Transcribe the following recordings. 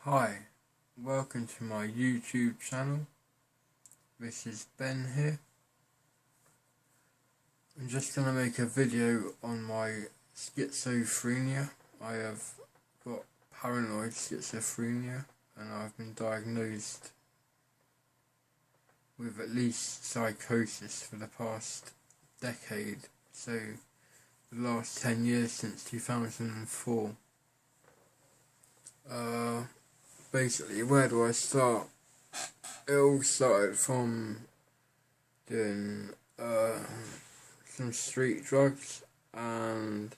Hi, welcome to my YouTube channel. This is Ben here. I'm just going to make a video on my schizophrenia. I have got paranoid schizophrenia and I've been diagnosed with at least psychosis for the past decade, so the last 10 years since 2004. Basically, where do I start? It all started from doing some street drugs and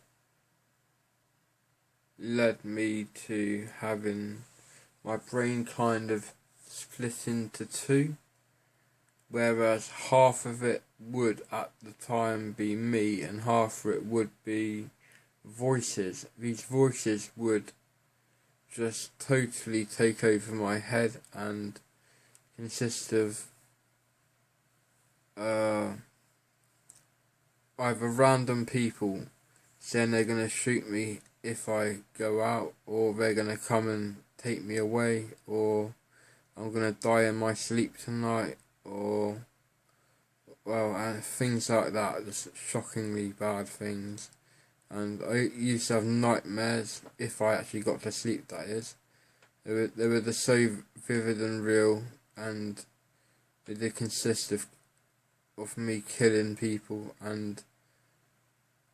led me to having my brain kind of split into two, whereas half of it would at the time be me and half of it would be voices. These voices would just totally take over my head and consist of either random people saying they're going to shoot me if I go out, or they're going to come and take me away, or I'm going to die in my sleep tonight, or and things like that, just shockingly bad things. And I used to have nightmares if I actually got to sleep, that is. They were just so vivid and real, and they did consist of me killing people, and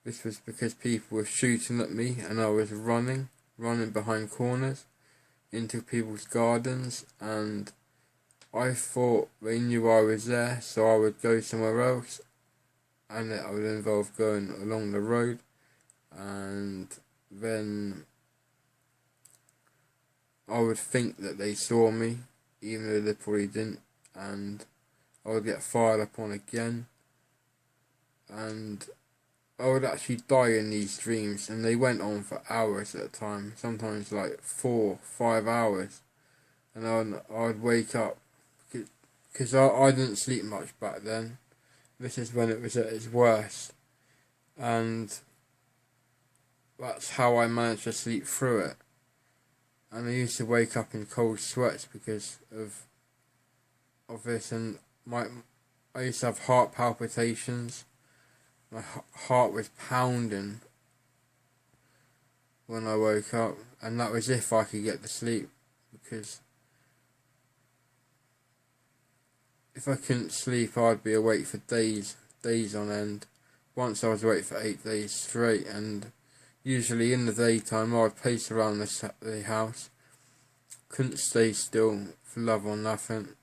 this was because people were shooting at me and I was running behind corners into people's gardens, and I thought they knew I was there, so I would go somewhere else, and it would involve going along the road. And then I would think that they saw me, even though they probably didn't, and I would get fired upon again, and I would actually die in these dreams, and they went on for hours at a time, sometimes like 4-5 hours, and I'd wake up, because I didn't sleep much back then. This is when it was at its worst, and that's how I managed to sleep through it. And I used to wake up in cold sweats because of this, and I used to have heart palpitations. My heart was pounding when I woke up, and that was if I could get to sleep, because if I couldn't sleep I'd be awake for days on end. Once I was awake for 8 days straight, and usually in the daytime I would pace around the house, couldn't stay still for love or nothing.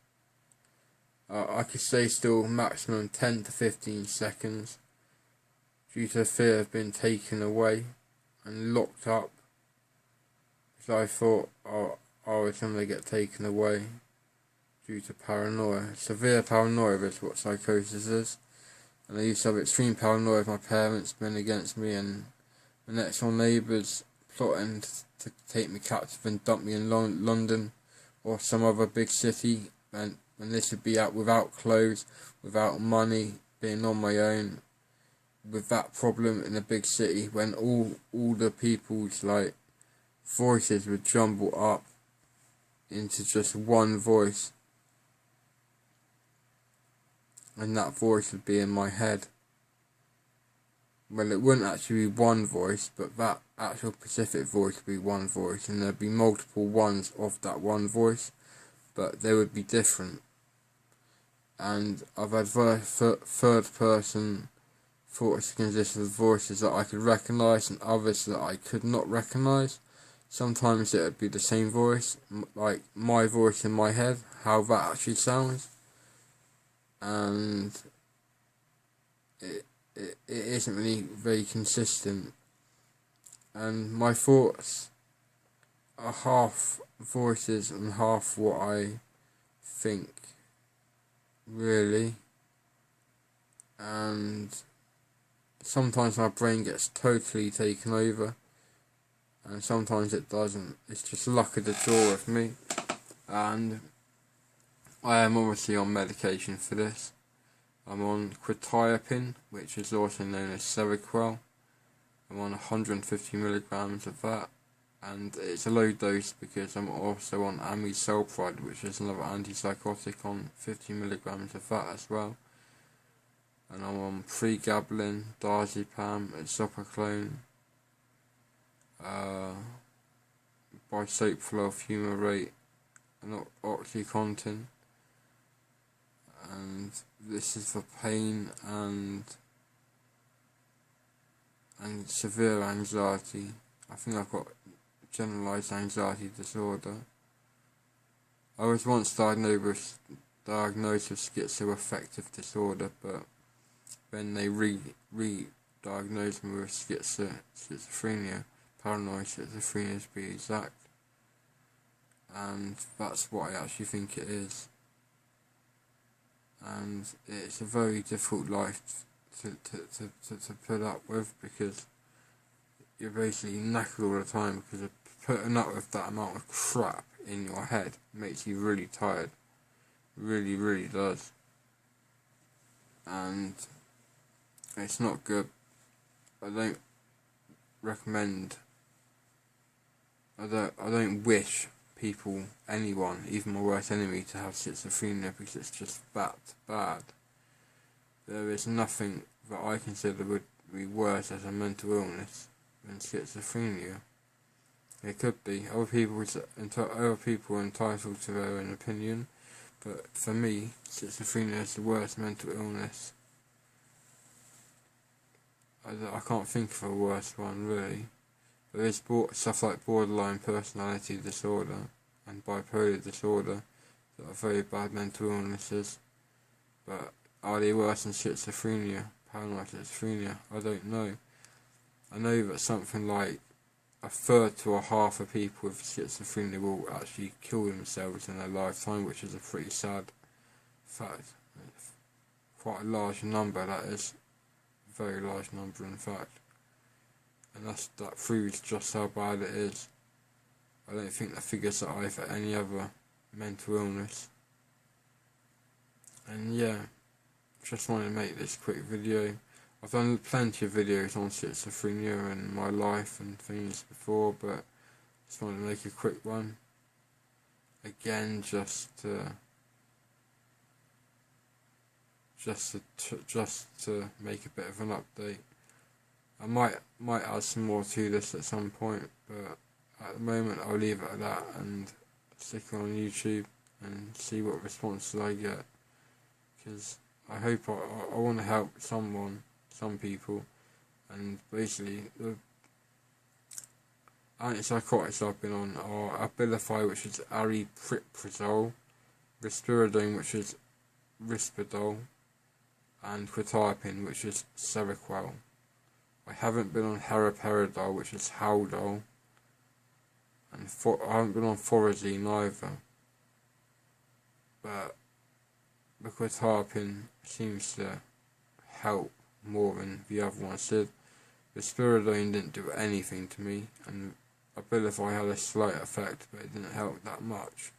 I could stay still maximum 10 to 15 seconds due to the fear of being taken away and locked up, because I thought I was going to get taken away due to paranoia. Severe paranoia is what psychosis is, and I used to have extreme paranoia of my parents being against me, and the next door neighbours plotting to take me captive and dump me in London or some other big city, and this would be out without clothes, without money, being on my own, with that problem in a big city, when all the people's like voices would jumble up into just one voice, and that voice would be in my head. Well, it wouldn't actually be one voice, but that actual specific voice would be one voice, and there'd be multiple ones of that one voice, but they would be different. And I've had third person thoughts consist of voices that I could recognise and others that I could not recognise. Sometimes it would be the same voice, like my voice in my head, how that actually sounds, and it isn't really very consistent. And my thoughts are half voices and half what I think, really. And sometimes my brain gets totally taken over, and sometimes it doesn't. It's just luck of the draw with me, and I am obviously on medication for this. I'm on quetiapine, which is also known as Seroquel. I'm on 150 milligrams of that, and it's a low dose because I'm also on amisulpride, which is another antipsychotic, on 50 milligrams of that as well. And I'm on pregabalin, diazepam, isoprolol, bisoprolol fumarate, and oxycontin. And this is for pain and severe anxiety. I think I've got generalised anxiety disorder. I was once diagnosed with schizoaffective disorder, but then they re-diagnosed me with schizophrenia, paranoid schizophrenia to be exact, and that's what I actually think it is. And it's a very difficult life to put up with, because you're basically knackered all the time, because putting up with that amount of crap in your head makes you really tired. Really, really does. And it's not good. I don't recommend, I don't wish people, anyone, even my worst enemy, to have schizophrenia, because it's just that bad. There is nothing that I consider would be worse as a mental illness than schizophrenia. It could be. Other people are entitled to their own opinion, but for me, schizophrenia is the worst mental illness. I can't think of a worse one, really. There is stuff like borderline personality disorder and bipolar disorder that are very bad mental illnesses, but are they worse than schizophrenia, paranoid schizophrenia? I don't know. I know that something like a third to a half of people with schizophrenia will actually kill themselves in their lifetime, which is a pretty sad fact. Quite a large number, that is. A very large number, in fact. And that proves just how bad it is. I don't think that figures are high for any other mental illness. And yeah, just wanted to make this quick video. I've done plenty of videos on schizophrenia and my life and things before, but just wanted to make a quick one. Again, just to make a bit of an update. I might add some more to this at some point, but at the moment I'll leave it at that and stick it on YouTube and see what responses I get, because I hope I want to help some people. And basically the antipsychotics I've been on are Abilify, which is aripiprazole, risperidone, which is Risperdal, and quetiapine, which is Seroquel. I haven't been on haloperidol, which is Haldol, and I haven't been on Thorazine either. But the quetiapine seems to help more than the other ones did. The Risperidone didn't do anything to me, and Abilify had a slight effect, but it didn't help that much.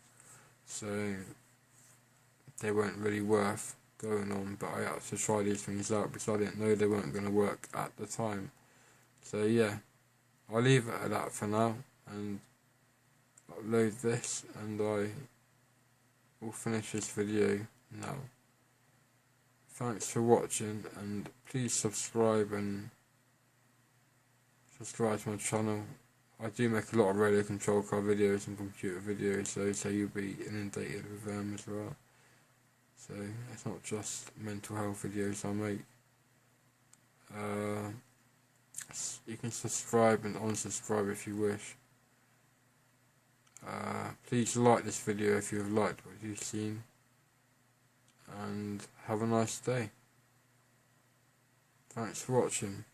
So they weren't really worth going on, but I had to try these things out because I didn't know they weren't going to work at the time. So yeah, I'll leave it at that for now and upload this, and I will finish this video now. Thanks for watching, and please subscribe to my channel. I do make a lot of radio control car videos and computer videos, so you'll be inundated with them as well. So it's not just mental health videos I make. You can subscribe and unsubscribe if you wish. Please like this video if you have liked what you've seen, and have a nice day. Thanks for watching.